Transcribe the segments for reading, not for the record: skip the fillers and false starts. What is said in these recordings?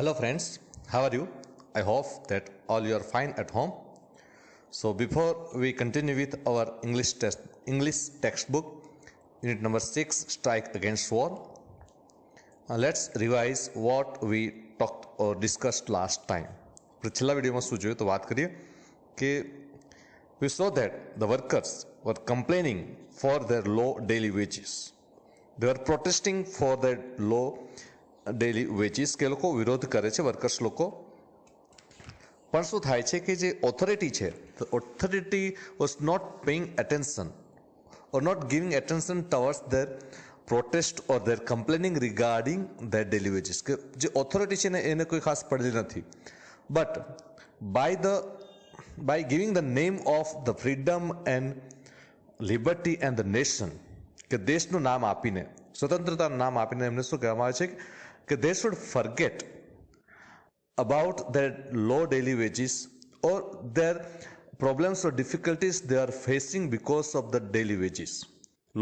Hello friends, how are you? I hope that all you are fine at home. So before we continue with our English textbook, unit number 6, Strike Against War, let's revise what we talked or discussed last time. पिछला video में શું જોયું તો વાત કરીએ કે we saw that the workers were complaining for their low daily wages. They were protesting for their low daily wages કે લોકો વિરોધ કરે છે વર્કર્સ લોકો. પણ શું થાય છે કે જે ઓથોરિટી છે the authority was not paying attention or not giving attention towards their protest or their complaining regarding their daily wages. કે જે ઓથોરિટી છે ને એને કોઈ ખાસ પડેલી નથી. But by giving the name of the freedom and liberty and the nation, કે દેશનું નામ આપીને, સ્વતંત્રતાનું નામ આપીને એમને શું કહેવામાં આવે છે કે they should forget about their low daily wages or their problems or difficulties they are facing because of the daily wages.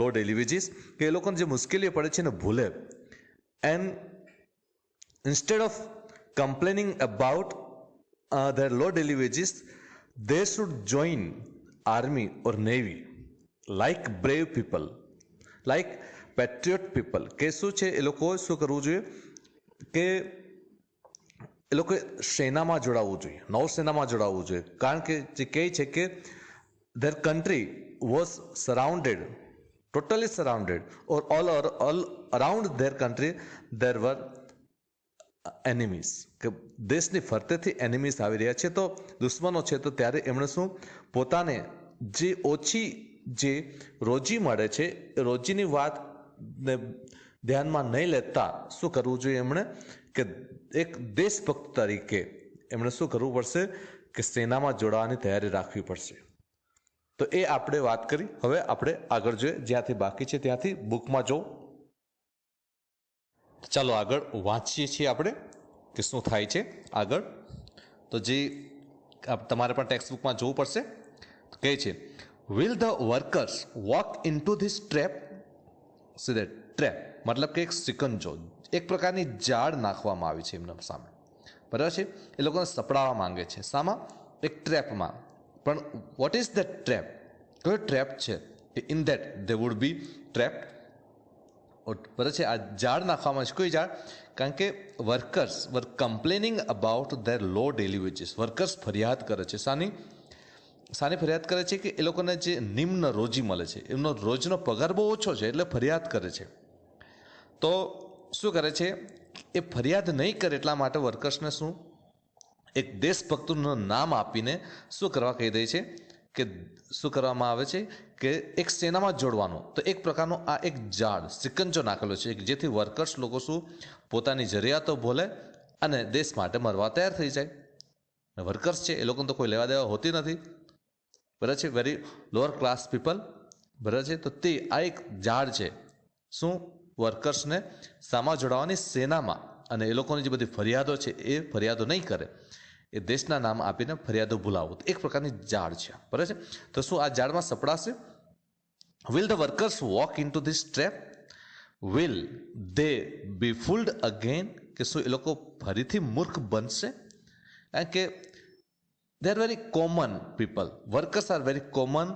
Low daily wages કે એ લોકોને જે મુશ્કેલીઓ પડે છે એને ભૂલે. And instead of complaining about their low daily wages, they should join army or navy like brave people, like patriot people. કે શું છે એ લોકો શું કરવું જોઈએ કે એ લોકોએ સેનામાં જોડાવવું જોઈએ, નૌસેનામાં જોડાવવું જોઈએ. કારણ કે જે કહે છે કે their country was surrounded, totally surrounded, or all around their country there were enemies, કે દેશની ફરતેથી એનિમીઝ આવી રહ્યા છે, તો દુશ્મનો છે. તો ત્યારે એમણે શું પોતાને જે ઓછી જે રોજી મળે છે એ રોજીની વાતને ધ્યાનમાં નહીં લેતા શું કરવું જોઈએ એમણે કે એક દેશભક્ત તરીકે એમણે શું કરવું પડશે કે સેનામાં જોડાવાની તૈયારી રાખવી પડશે. તો એ આપણે વાત કરી. હવે આપણે આગળ જોઈએ, જ્યાંથી બાકી છે ત્યાંથી બુકમાં જોઉં. ચાલો આગળ વાંચીએ છીએ આપણે કે શું થાય છે આગળ. તો જે તમારે પણ ટેક્સ્ટ બુકમાં જોવું પડશે. કહે છે will the workers walk into this trap. See that trap મતલબ કે એક સિકંજો, એક પ્રકારની જાળ નાખવામાં આવી છે એમના સામે, બરાબર છે. એ લોકોને સપડાવવા માંગે છે. શામાં? એક ટ્રેપમાં. પણ વોટ ઇઝ ધ ટ્રેપ? કયો ટ્રેપ છે? In that they would be ટ્રેપ્ડ. બરાબર છે. આ ઝાડ નાખવામાં છે. કોઈ ઝાડ? કારણ કે workers were complaining about their low daily wages. વર્કર્સ ફરિયાદ કરે છે. શાની ફરિયાદ કરે છે? કે એ લોકોને જે નિમ્ન રોજી મળે છે, એમનો રોજનો પગાર બહુ ઓછો છે, એટલે ફરિયાદ કરે છે. તો શું કરે છે? એ ફરિયાદ નહીં કરે એટલા માટે વર્કર્સને શું એક દેશભક્તનું નામ આપીને શું કરવા કહી દે છે કે શું કરવામાં આવે છે કે એક સેનામાં જોડવાનું. તો એક પ્રકારનો આ એક ઝાડ સિકંજો નાખેલો છે જેથી વર્કર્સ લોકો શું પોતાની જરૂરિયાતો ભૂલે અને દેશ માટે મરવા તૈયાર થઈ જાય. વર્કર્સ છે એ લોકોને તો કોઈ લેવા દેવા હોતી નથી, બરાબર છે. વેરી લોઅર ક્લાસ પીપલ, બરાબર છે. તો તે આ એક ઝાડ છે શું વર્કર્સને સામા જોડાવાની સેનામાં, અને એ લોકોની જે બધી ફરિયાદો છે એ ફરિયાદો નહીં કરે, એ દેશના નામ આપીને ફરિયાદો ભૂલાવું. એક પ્રકારની ઝાડ છે, બરાબર છે. તો શું આ ઝાડમાં સપડાશે? Will the workers walk into this trap? Will they be fooled again? કે શું એ લોકો ફરીથી મૂર્ખ બનશે? કારણ કે they are very common people. Workers are very common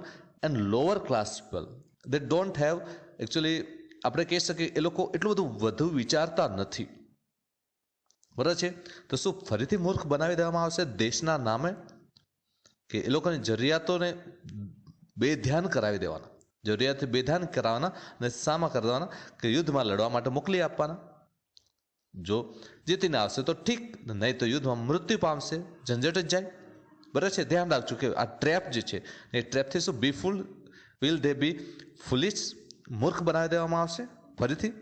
and lower class people. They don't have actually આપણે કહી શકીએ એ લોકો એટલું બધું વધુ વિચારતા નથી, બરાબર છે. તો શું ફરીથી મૂર્ખ બનાવી દેવામાં આવશે દેશના નામે? કે એ લોકોની જરૂરિયાતોને બેધ્યાન કરાવી દેવાના, જરૂરિયાત બેધ્યાન કરાવવાના અને શામાં કરી દેવાના કે યુદ્ધમાં લડવા માટે મોકલી આપવાના. જો જીતીને આવશે તો ઠીક, નહીં તો યુદ્ધમાં મૃત્યુ પામશે, ઝંઝટ જ જાય, બરાબર છે. ધ્યાન રાખજો કે આ ટ્રેપ જે છે એ ટ્રેપથી શું બી ફૂલ વિલ દે બી ફુલિશ, મૂર્ખ બનાવી દેવામાં આવશે ફરીથી.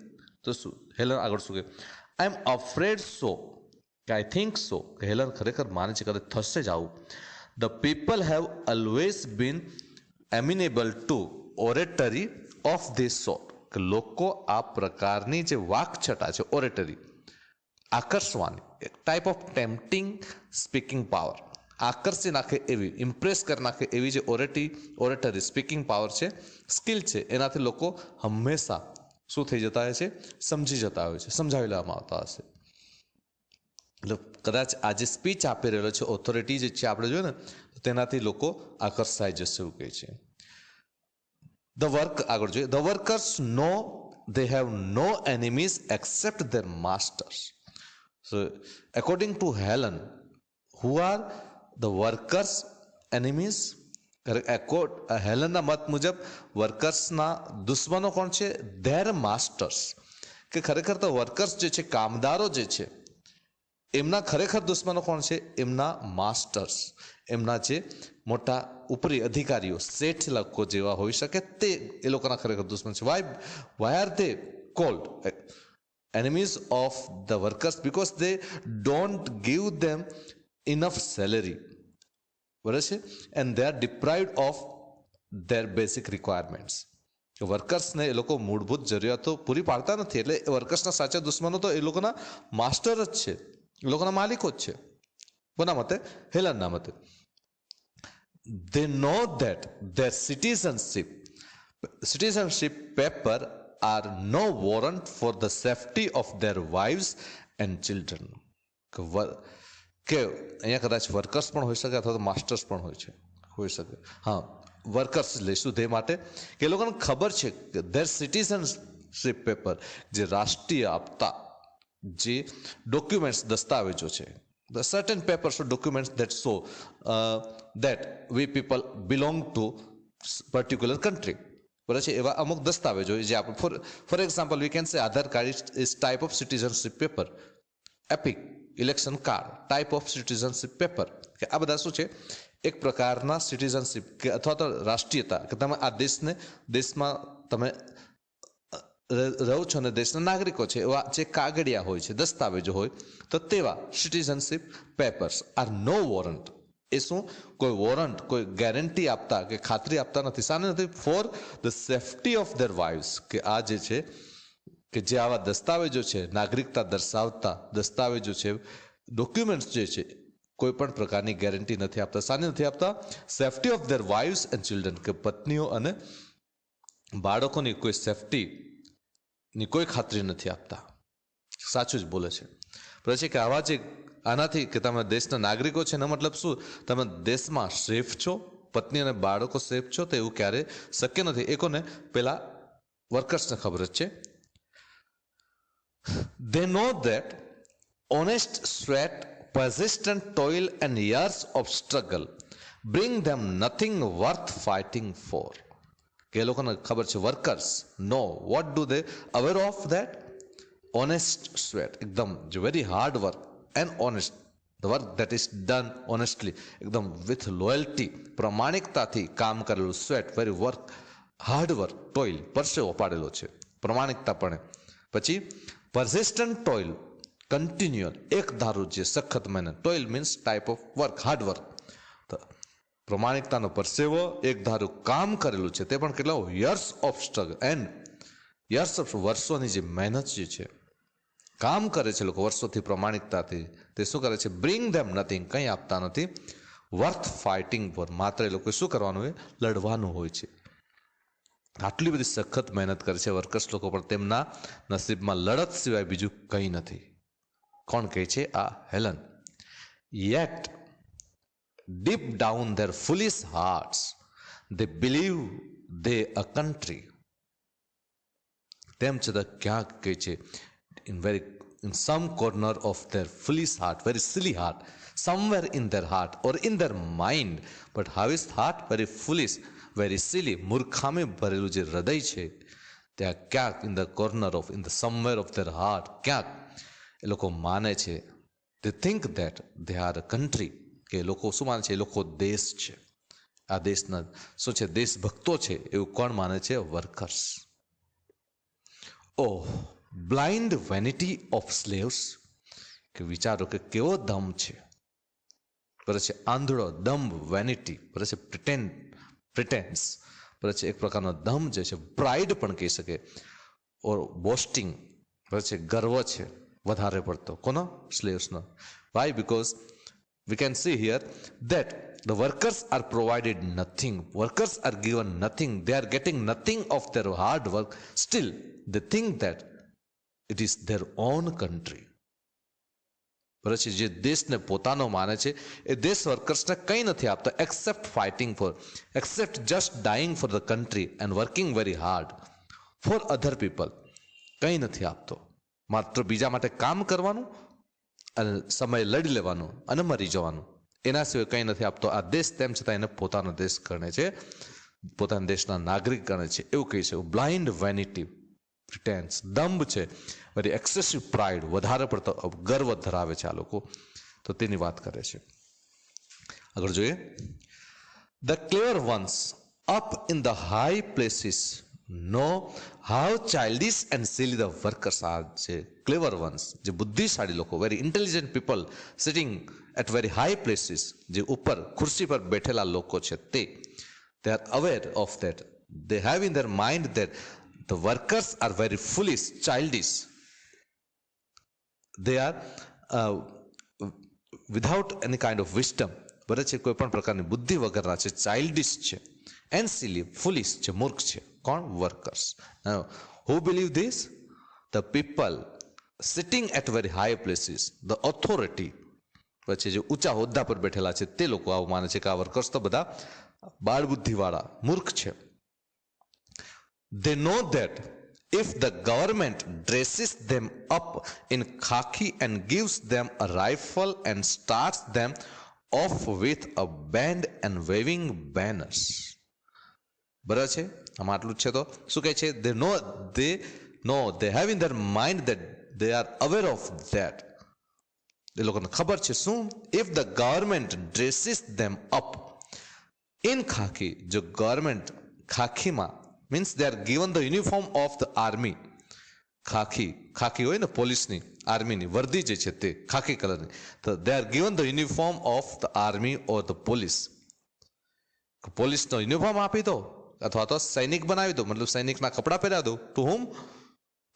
તો શું હેલન આગળ શું કહે? આઈ એમ અફ્રેડ સો, કે આઈ થિંક સો, કે હેલન ખરેખર માને છે કે થશે જ આવું. The people have always been amenable to oratory of this sort. કે લોકો આ પ્રકારની જે વાકછટા છે, ઓરેટરી આકર્ષવાની, એક type of tempting speaking power, આકર્ષી નાખે એવી, ઇમ્પ્રેસ કરી નાખે એવી જે ઓરેટરી સ્પીકિંગ પાવર છે, સ્કિલ છે, એનાથી લોકો હંમેશા શું થઈ જતા હોય છે? સમજી જતા હોય છે, સમજાવી લેવામાં આવતા હશે. એટલે કદાચ આ જે સ્પીચ આપી રહેલો છે ઓથોરિટી જે છે આપણે જોઈએ ને તેનાથી લોકો આકર્ષાઈ જશે એવું કહે છે. આગળ જોઈએ, ધ વર્કર્સ નો they have no enemies except their masters. So, according to Helen, who are the workers' enemies? હેલનના મત મુજબ વર્કર્સના દુશ્મનો કોણ છે? There masters. કે ખરેખર તો વર્કર્સ જે છે, કામદારો જે છે, એમના ખરેખર દુશ્મનો કોણ છે? એમના માસ્ટર્સ, એમના જે મોટા ઉપરી અધિકારીઓ, શેઠ લોકો જેવા હોઈ શકે તે એ લોકોના ખરેખર દુશ્મન છે. Why are they called enemies of the workers? Because they don't give them enough salary, બરાબર છે, and they are deprived of their basic requirements. વર્કર્સને એ લોકો મૂળભૂત જરૂરિયાતો પૂરી પાડતા નથી, એટલે વર્કર્સના સાચા દુશ્મનો તો એ લોકોના માસ્ટર જ છે, એ લોકોના માલિકો જ છે. કોના મતે? હેલનના મતે. They know that their citizenship paper are no warrant for the safety of their wives and children. કે અહીંયા કદાચ વર્કર્સ પણ હોઈ શકે અથવા તો માસ્ટર્સ પણ હોઈ શકે. હા, વર્કર્સ લઈશું તે માટે કે એ લોકોને ખબર છે કે ધેર સિટીઝનશીપ પેપર, જે રાષ્ટ્રીય આપતા જે ડોક્યુમેન્ટ્સ, દસ્તાવેજો છે, the certain papers or documents that show that we people belong to particular country, બરાબર છે, એવા અમુક દસ્તાવેજો જે આપણે for example we can say Aadhaar card is type of citizenship paper, EPIC election card type of citizenship paper, કે આ બધા શું છે? એક પ્રકારના સિટીઝનશીપ કે અથવા તો રાષ્ટ્રીયતા, કે તમે આ દેશમાં તમે રહો છો અને દેશના નાગરિકો છે, એવા જે કાગળિયા હોય છે, દસ્તાવેજો હોય, તો તેવા સિટીઝનશીપ પેપર્સ આર નો વોરંટ. એ શું? કોઈ વોરંટ, કોઈ ગેરંટી આપતા કે ખાતરી આપતા નથી. સાને નથી? For the safety of their wives, કે આ જે છે, કે જે આવા દસ્તાવેજો છે, નાગરિકતા દર્શાવતા દસ્તાવેજો છે, ડોક્યુમેન્ટ્સ જે છે, કોઈ પણ પ્રકારની ગેરંટી નથી આપતા. સાને નથી આપતા? Safety of their wives and children, કે પત્નીઓ અને બાળકોની કોઈ સેફ્ટી ની કોઈ ખાતરી નથી આપતા. સાચું જ બોલે છે. પછી કે આવા જે આનાથી કે તમે દેશના નાગરિકો છે, એનો મતલબ શું? તમે દેશમાં સેફ છો, પત્ની અને બાળકો સેફ છો, તો એવું ક્યારે શક્ય નથી. એ કોને? પેલા વર્કર્સને ખબર જ છે. They know that honest sweat, persistent toil and years of struggle bring them nothing worth fighting for. કે એ લોકોને ખબર છે, workers know what do they aware of that? Honest sweat, એકદમ very hard work and honest, the work that is done honestly, એકદમ with loyalty, પ્રમાણિકતાથી કામ કરેલું. Sweat, very work, hard work, toil, પરસેવો પાડેલો છે, પ્રમાણિકતાપણે. પછી પરસિસ્ટન્ટ ટોઇલ, કન્ટિન્યુઅલ, એક ધારું જે સખત મહેનત. Toil means type of work, hard work. પ્રમાણિકતાનો પરસેવો, એક ધારું કામ કરેલું છે, તે પણ કેટલા? Years of struggle and years of, વર્ષોની જે મહેનત જે છે, કામ કરે છે લોકો વર્ષોથી પ્રમાણિકતાથી, તે શું કરે છે? બ્રિંગ ધેમ નથિંગ, કંઈ આપતા નથી. વર્થ ફાઇટિંગ ફોર, માત્ર એ લોકો શું કરવાનું હોય? લડવાનું હોય છે. આટલી બધી સખત મહેનત કરે છે વર્કર્સ લોકો, પણ તેમના નસીબમાં લડત સિવાય બીજું કંઈ નથી. કોણ કહે છે? આ Helen. Yet deep down their foolish hearts they believe they a country. તેમ છતાં ક્યાંક કહે છે, in some corner of their foolish heart, very silly heart, somewhere in their heart or in their mind, but how is heart? Very foolish, very silly, મૂર્ખામી ભરેલું જે હૃદય છે, ત્યાં ક્યાંક in the corner of, in the somewhere of their heart, ક્યાંક એ લોકો માને છે, they think that they are a country, કે લોકો શું માને છે? એ લોકો દેશ છે. આ દેશના શું છે? દેશભક્તો છે, એવું કોણ માને છે? Workers. Oh, blind vanity of slaves, કે વિચારો કે કેવો દમ છે, બરાબર છે, આંધળો દંભ, વેનિટી, બરાબર છે, પ્રિટેન્સ, બરાબર છે, એક પ્રકારનો દમ જે છે, પ્રાઇડ પણ કહી શકે, ઓર બોસ્ટિંગ, બરાબર છે, ગર્વ છે વધારે પડતો. કોનો? સ્લેવ્સનો. Why? Because we can see here that the workers are provided nothing, workers are given nothing, they are getting nothing of their hard work, still they think that it is their own country. બરાબર છે, જે દેશને પોતાનો માને છે એ દેશ વર્કર્સને કંઈ નથી આપતા except fighting for, except just dying for the country and working very hard for other people. કંઈ નથી આપતો, માત્ર બીજા માટે કામ કરવાનું અને સમય લડી લેવાનું અને મરી જવાનું, એના સિવાય કંઈ નથી આપતો આ દેશ. તેમ છતાં એને પોતાનો દેશ ગણે છે, પોતાના દેશના નાગરિક ગણે છે, એવું કહે છે. બ્લાઇન્ડ વેનિટી, પ્રિટેન્સ, દંભ છે, વેરી એક્સેસિવ પ્રાઇડ, વધારે પડતો ગર્વ ધરાવે છે આ લોકો, તો તેની વાત કરે છે. આગળ જોઈએ. The clever once up in the high places know how childish and silly the workers are. જે ક્લેવર વન્સ, જે બુદ્ધિશાળી લોકો, very intelligent people sitting at very high places, જે ઉપર ખુરશી પર બેઠેલા લોકો છે તે, they are aware of that, they have in their mind that the workers are very foolish, childish, they are without any kind of wisdom, બરાબર છે, કોઈ પણ પ્રકારની બુદ્ધિ વગરના છે, ચાઇલ્ડિશ છે, એન્ડ સિલી, ફુલિશ છે, મૂર્ખ છે. કોણ? Workers. Who believe this? The people sitting at very high places, the authority, પછી જે ઊંચા હોદ્દા પર બેઠેલા છે તે લોકો આવું માને છે કે આ વર્કર્સ તો બધા બાળ બુદ્ધિવાળા મૂર્ખ છે. They know that if the government dresses them up in khaki and gives them a rifle and starts them off with a band and waving banners. બરાબર છે, આમાં આટલું જ છે. તો શું કહે છે? they have in their mind that they are aware of that. એ લોકોને ખબર છે શું? if the government dresses them up in khaki, જો ગવર્મેન્ટ ખાખીમાં, means they are given the uniform of the army. ખાખી હોય ને પોલીસની, આર્મીની વર્દી જે છે તે ખાખી કલરની, તો they are given the uniform of the army or the police. પોલીસનો યુનિફોર્મ આપી દો અથવા તો સૈનિક બનાવી દો, મતલબ સૈનિકના કપડાં પહેરાવી દો. To whom?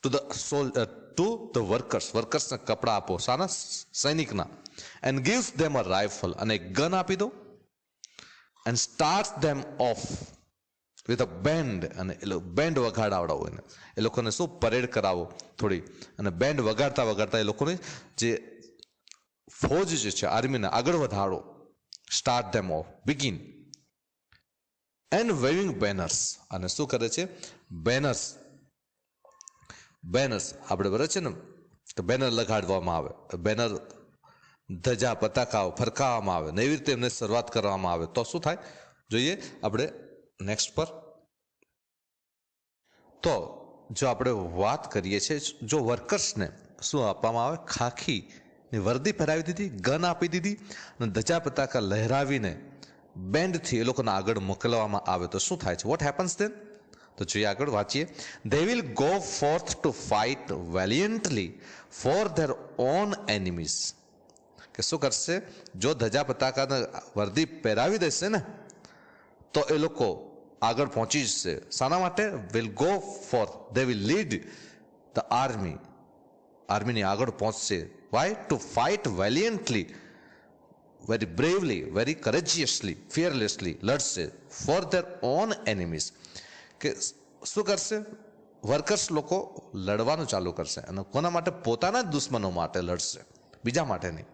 To the workers, વર્કર્સને કપડાં આપો, શાના? સૈનિકના. And gives them a rifle, અને એક ગન આપી દો. And start them off with a band, અને બેન્ડ વગાડાવડાવો એને, એ લોકોને શું પરેડ કરાવો થોડી, અને બેન્ડ વગાડતા વગાડતા એ લોકોને જે ફોજ જે છે આર્મીને આગળ વધારો. Start them off, begin. And waving banners, અને શું કરે છે? બેનર્સ આપણે બરાબર છે ને, તો બેનર લગાડવામાં આવે, બેનર ધજા પતાકાઓ ફરકાવવામાં આવે ને, એવી રીતે એમને શરૂઆત કરવામાં આવે તો શું થાય જોઈએ આપણે નેક્સ્ટ પર. તો જો આપણે વાત કરીએ છીએ, જો વર્કર્સને શું આપવામાં આવે? ખાખીની વર્દી પહેરાવી દીધી, ગન આપી દીધી, અને ધજા પતાકા લહેરાવીને બેન્ડથી એ લોકોને આગળ મોકલવામાં આવે તો શું થાય છે? What happens then? તો જોઈએ, આગળ વાંચીએ. they will go forth to fight valiantly for their own enemies. કે શું કરશે? જો ધજા પતાકાને વર્દી પહેરાવી દેશે ને તો એ લોકો આગળ પહોંચી જશે. શાના માટે? will go forth, they will lead the army, આર્મીની આગળ પહોંચશે. why? to fight valiantly, very bravely, very courageously, fearlessly લડશે for their own enemies. કે શું કરશે? વર્કર્સ લોકો લડવાનું ચાલુ કરશે, અને કોના માટે? પોતાના જ દુશ્મનો માટે લડશે, બીજા માટે નહીં.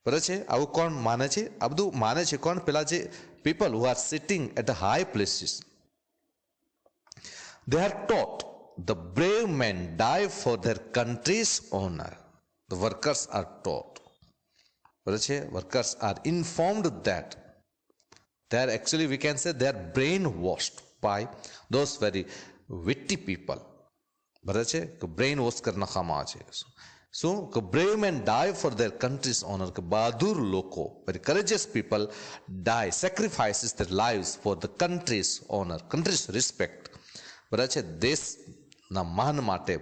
બરાબર છે? આવું કોણ માને છે? આ બધું માને છે કોણ? પેલા જે people who are sitting at high places. they are taught the brave men die for their country's honor. the workers are taught, બરાબર છે, workers are informed that they are actually, we can say, they are brainwashed by those very witty people. બરાબર છે, કે brain wash કરી નાખવામાં આવે છે. શું? કે brave men die for their country's honor, કે બહાદુર લોકો, very courageous people die, sacrifices their lives for the country's honor, country's respect. બરાબર છે, દેશના માન માટે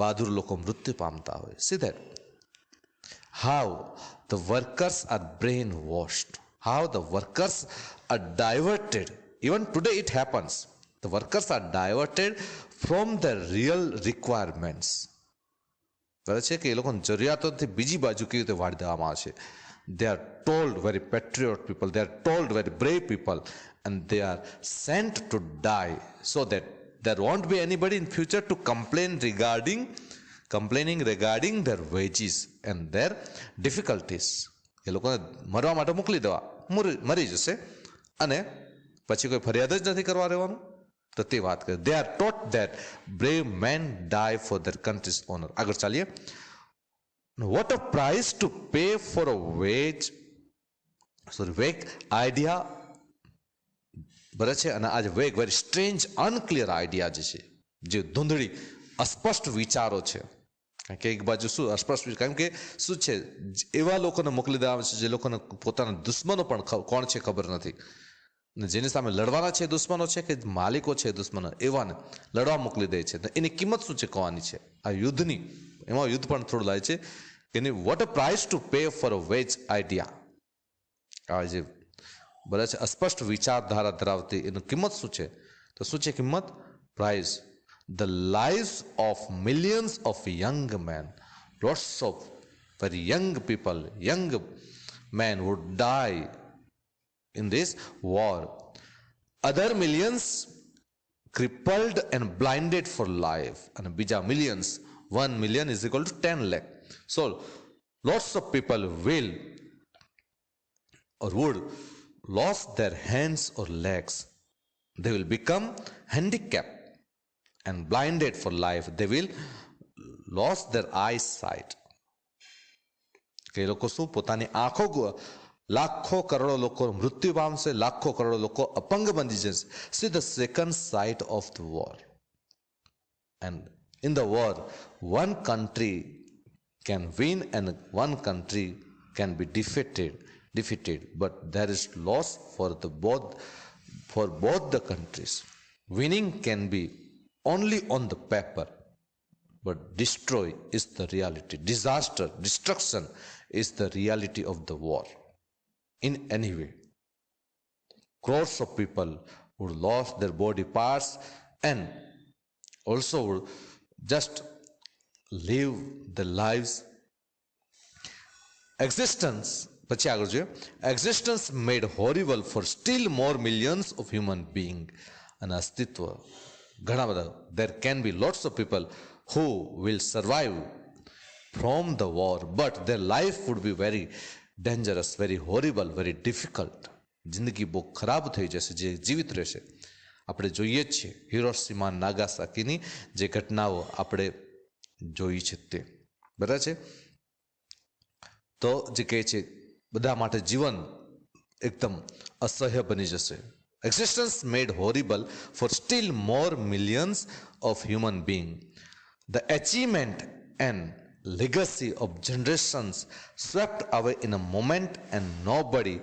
બહાદુર લોકો મૃત્યુ પામતા હોય. See that how the workers are brainwashed, how the workers are diverted. Even today it happens. The workers are diverted from the real requirements. બરાબર છે, કે એ લોકોની જરૂરિયાતોથી બીજી બાજુ કેવી રીતે વાળી દેવામાં આવે છે. They are told very patriot people, they are told very brave people, and they are sent to die so that there won't be anybody in future to complain regarding complaining regarding their wages and their difficulties. એ લોકોને મરવા માટે મોકલી દેવા, મરી જશે અને પછી કોઈ ફરિયાદ જ નથી કરવા રહેવાનું. તો તે વાત કરે, they are taught that brave men die for their country's honor. આગળ ચાલીએ. What a price to pay for a vague idea. બરાબર છે. અને આજે વેગ વેરી સ્ટ્રેન્જ અનક્લિયર આઈડિયા જે ધૂંધળી અસ્પષ્ટ વિચારો છે. કારણ કે એક બાજુ શું અસ્પષ્ટ, કારણ કે શું છે, એવા લોકોને મોકલી દેવા છે જે લોકોને પોતાના દુશ્મનો પણ કોણ છે ખબર નથી, જેની સામે લડવાના છે દુશ્મનો છે કે માલિકો છે દુશ્મનો, એવાને લડવા મોકલી દે છે. એની કિંમત શું ચૂકવવાની છે આ યુદ્ધની? એમાં યુદ્ધ પણ થોડું લાગે છે કે એની what a price to pay for a wage idea. આ જે બરાબર છે અસ્પષ્ટ વિચારધારા ધરાવતી એની કિંમત શું છે? તો શું છે કિંમત? Price. The lives of millions of young men, lots of very young people, young men would die in this war. Other millions crippled and blinded for life. And bija millions, 1 million is equal to 10 lakh. So lots of people will or would lose their hands or legs. They will become handicapped and blinded for life. They will lose their eyesight. કે લોકો શું પોતાની આંખો, લાખો કરોડો લોકો મૃત્યુ પામશે, લાખો કરોડો લોકો અપંગ બની જશે. See the second side of the war. And in the war, one country can win and one country can be defeated, but there is loss for both the countries. Winning can be only on the paper, but destroy is the reality. Disaster, destruction is the reality of the war. In any way, crores of people would lose their body parts and also would just live their lives. Existence made horrible for still more millions of human beings. And અસ્તિત્વ ઘણા બધા. There can be lots of people who will survive from the war, but their life would be very dangerous, very horrible, very difficult. જિંદગી બહુ ખરાબ થઈ જશે જે જીવિત રહેશે. આપણે જોઈએ જ છીએ હિરોશીમા નાગાસાકીની જે ઘટનાઓ આપણે જોઈ છે તે, બરાબર છે. તો જે કહે છે બધા માટે જીવન એકદમ અસહ્ય બની જશે. Existence made horrible for still more millions of human beings. The achievement and legacy of generations swept away in a moment and nobody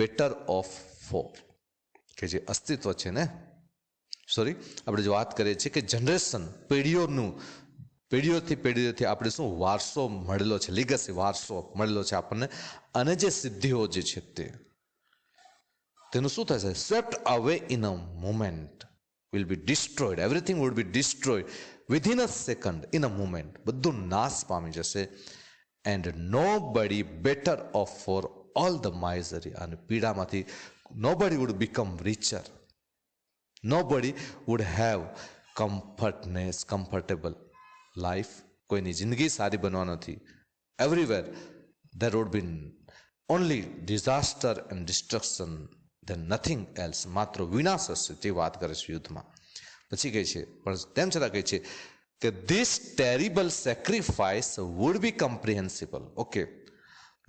better off for. કે જે અસ્તિત્વ છે ને, સોરી આપણે જો વાત કરીએ છીએ કે જનરેશન, પેઢીઓથી આપણે શું વારસો મળેલો છે, લીગસી વારસો મળેલો છે આપણને, અને જે સિદ્ધિઓ જે છે તેનું શું થશે? Swept away in a moment, will be destroyed, everything would be destroyed within a second, in a moment, બધું નાશ પામી જશે. And nobody better off for all the misery, અને પીડામાંથી nobody would become richer, nobody would have comfortable life. કોઈની જિંદગી સારી બનવા નથી. Everywhere there would be only disaster and destruction, then nothing else. માત્ર વિનાશ હશે તે વાત કરે છે યુદ્ધમાં. પછી કહે છે, પણ તેમ છતાં કહે છે કે this terrible sacrifice would be comprehensible. Okay,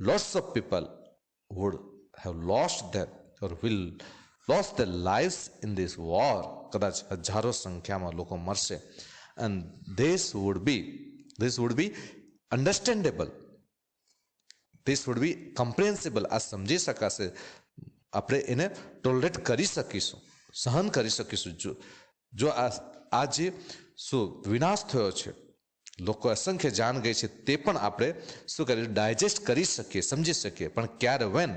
lots of people would have lost their or will lost their lives in this war. કદાચ હજારો સંખ્યામાં લોકો મરશે. And this would be understandable, this would be comprehensible. આ સમજી શકાશે, આપણે એને tolerate કરી શકીશું, સહન કરી શકીશું. જો આ જે શું વિનાશ થયો છે, લોકો અસંખ્ય જાન ગઈ છે, તે પણ આપણે શું કરીએ, ડાયજેસ્ટ કરી શકીએ, સમજી શકીએ. પણ ક્યારે? When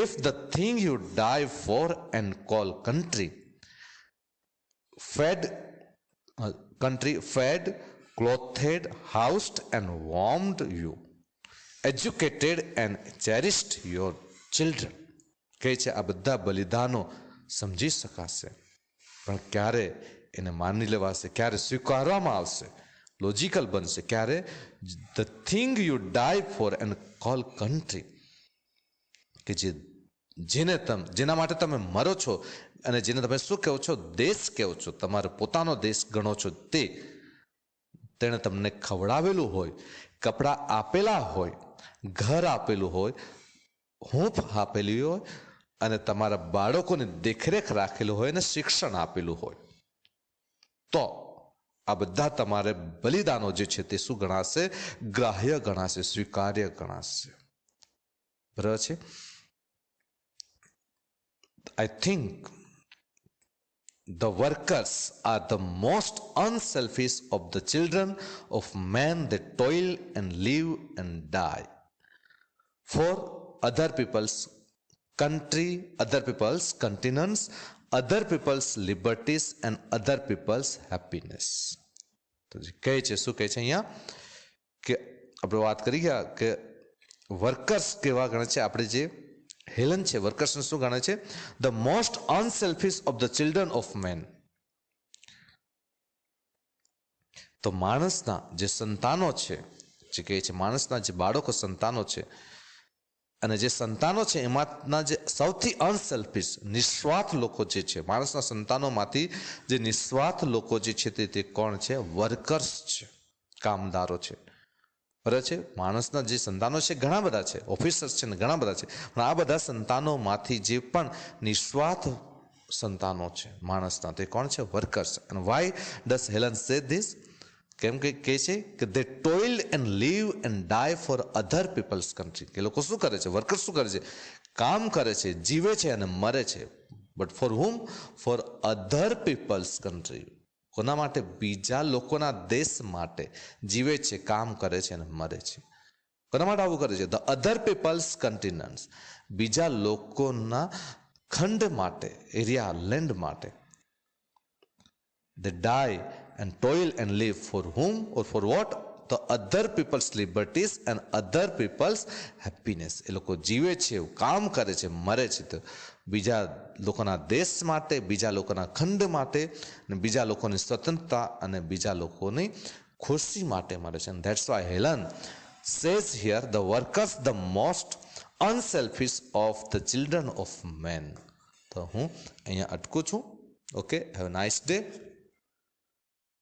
if the thing you die for and call country fed, clothed, housed and warmed you, educated and cherished your children. કહે છે આ બધા બલિદાનો સમજી શકાશે, પણ ક્યારે એને માની લેવાશે, ક્યારે સ્વીકારવામાં આવશે? લોજિકલ બનશે. ક્યારે? The thing you die for and call country, કે જેના માટે તમે મરો છો અને જેને તમે શું કહો છો? દેશ કહો છો, તમારો પોતાનો દેશ ગણો છો. તેણે તમને ખવડાવેલું હોય, કપડાં આપેલા હોય, ઘર આપેલું હોય, હૂંફ આપેલી હોય, અને તમારા બાળકોને દેખરેખ રાખેલું હોય, અને શિક્ષણ આપેલું હોય, તો આ બધા તમારે બલિદાનો જે છે તે શું ગણાશે? ગ્રાહ્ય ગણાશે, સ્વીકાર્ય ગણાશે. બરાબર છે? I think the workers are the most unselfish of the children of men. They toil and live and die for other people's country, other people's continents, other people's liberties and other people's happiness. તો કહે છે, શું કહે છે અહીંયા? કે આપણે વાત કરી ગયા કે વર્કર્સ કેવા ગણે છે. આપણે જે હેલન છે, વર્કર્સને શું ગણે છે? The most unselfish of the children of man. તો માણસના જે સંતાનો છે, જે કહે છે માણસના જે બાળકો સંતાનો છે, અને જે સંતાનો છે એમાંના જે સૌથી અનસેલ્ફિશ, નિસ્વાર્થ લોકો જે છે, માણસના સંતાનોમાંથી જે નિસ્વાર્થ લોકો જે છે તે કોણ છે? વર્કર્સ છે, કામદારો છે. બરાબર છે? માણસના જે સંતાનો છે ઘણા બધા છે, ઓફિસર્સ છે ને ઘણા બધા છે, પણ આ બધા સંતાનોમાંથી જે પણ નિસ્વાર્થ સંતાનો છે માણસના, તે કોણ છે? વર્કર્સ. અને why does Helen say this? કેમ કે કહે છે કે they toil and live and die for other people's country. કે લોકો શું કરે છે? વર્કર્સ શું કરે છે? કામ કરે છે, જીવે છે અને મરે છે. But for whom? For other people's country. કોના માટે? બીજા લોકોના દેશ માટે જીવે છે, કામ કરે છે અને મરે છે. કોના માટે આવું કરે છે? The other people's continents. બીજા લોકોના ખંડ માટે, એરિયા, લેન્ડ માટે. They die and toil and live for whom or for what? The other people's liberties and other people's happiness. એ લોકો જીવે છે, કામ કરે છે, મરે છે તો બીજા લોકોના દેશ માટે, બીજા લોકોના ખંડ માટે, અને બીજા લોકોની સ્વતંત્રતા અને બીજા લોકોની ખુશી માટે મરે છે. And that's why Helen says here, the workers the most unselfish of the children of men. તો હું અહીંયા અટકું છું. Okay, have a nice day.